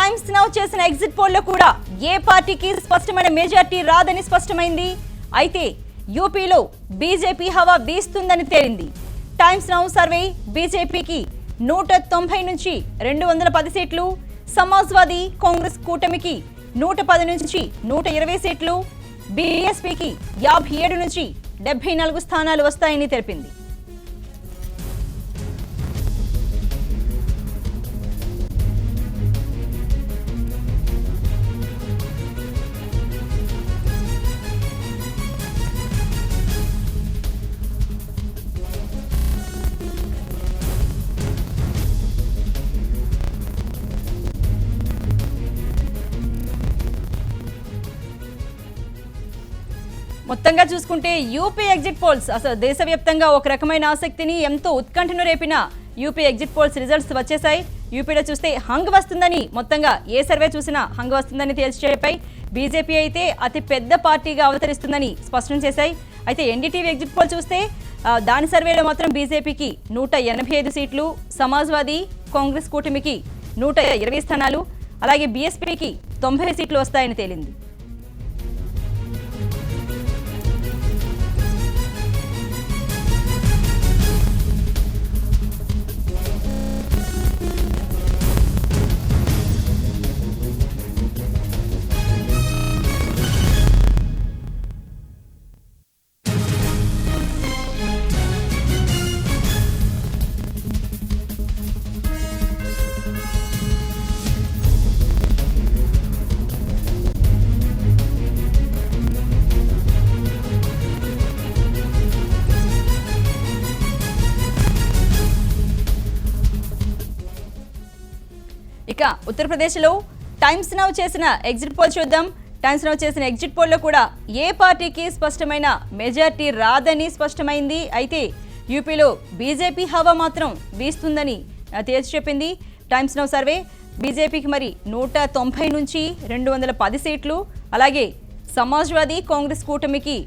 Times now చేసిన exit పోల్లో కూడా ఏ పార్టీకి స్పష్టమైన మెజార్టీ రాదని స్పష్టమైంది. అయితే యూపీలో బీజేపీ హవా వీస్తుందని తేలింది. టైమ్స్ నౌ సర్వే బీజేపీకి 190 నుంచి 210 సీట్లు, సమాజ్వాదీ కాంగ్రెస్ కూటమికి 110 నుంచి 120 సీట్లు, బీఎస్పీకి 57 నుంచి 74 స్థానాలు వస్తాయని తెలిపింది. మొత్తంగా చూసుకుంటే యూపీ ఎగ్జిట్ పోల్స్ అసలు దేశవ్యాప్తంగా ఒక రకమైన ఆసక్తిని ఎంతో ఉత్కంఠను రేపిన యూపీ ఎగ్జిట్ పోల్స్ రిజల్ట్స్ వచ్చేసాయి. యూపీలో చూస్తే హంగ్ వస్తుందని, మొత్తంగా ఏ సర్వే చూసినా హంగ్ వస్తుందని తేల్చి చెప్పాయి. బీజేపీ అయితే అతి పెద్ద పార్టీగా అవతరిస్తుందని స్పష్టం చేశాయి. అయితే ఎన్డీటీవీ ఎగ్జిట్ పోల్ చూస్తే దాని సర్వేలో మాత్రం బీజేపీకి 185 సీట్లు, సమాజ్వాదీ కాంగ్రెస్ కూటమికి 120 స్థానాలు, అలాగే బీఎస్పీకి 90 సీట్లు వస్తాయని తేలింది. ఇక ఉత్తరప్రదేశ్లో టైమ్స్ నౌ చేసిన ఎగ్జిట్ పోల్ చూద్దాం. టైమ్స్ నౌ చేసిన ఎగ్జిట్ పోల్లో కూడా ఏ పార్టీకి స్పష్టమైన మెజార్టీ రాదని స్పష్టమైంది. అయితే యూపీలో బీజేపీ హవా మాత్రం వీస్తుందని తేల్చి చెప్పింది. టైమ్స్ నౌ సర్వే బీజేపీకి మరి 190 నుంచి 210 సీట్లు, అలాగే సమాజ్వాదీ కాంగ్రెస్ కూటమికి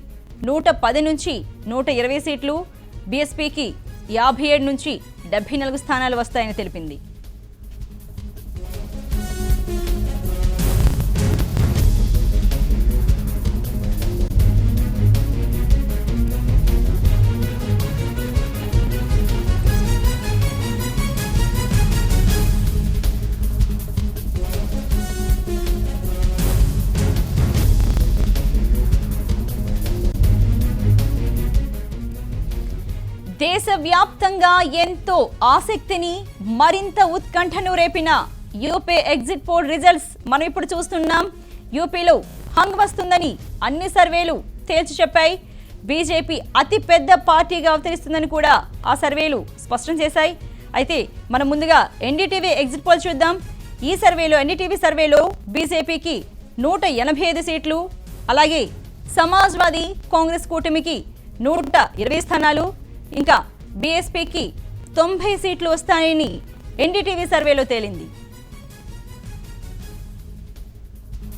110 నుంచి 120 సీట్లు, బీఎస్పీకి 57 నుంచి 74 స్థానాలు వస్తాయని తెలిపింది. దేశవ్యాప్తంగా ఎంతో ఆసక్తిని, మరింత ఉత్కంఠను రేపిన యూపీ ఎగ్జిట్ పోల్ రిజల్ట్స్ మనం ఇప్పుడు చూస్తున్నాం. యూపీలో హంగ్ వస్తుందని అన్ని సర్వేలు తేల్చి చెప్పాయి. బీజేపీ అతి పెద్ద పార్టీగా అవతరిస్తుందని కూడా ఆ సర్వేలు స్పష్టం చేశాయి. అయితే మనం ముందుగా ఎన్డీటీవీ ఎగ్జిట్ పోల్ చూద్దాం. ఈ సర్వేలో ఎన్డీటీవీ సర్వేలో బీజేపీకి 185 సీట్లు, అలాగే సమాజ్వాదీ కాంగ్రెస్ కూటమికి 120 స్థానాలు, ఇంకా బీఎస్పీకి 90 సీట్లు వస్తాయని ఎన్డీటీవీ సర్వేలో తేలింది.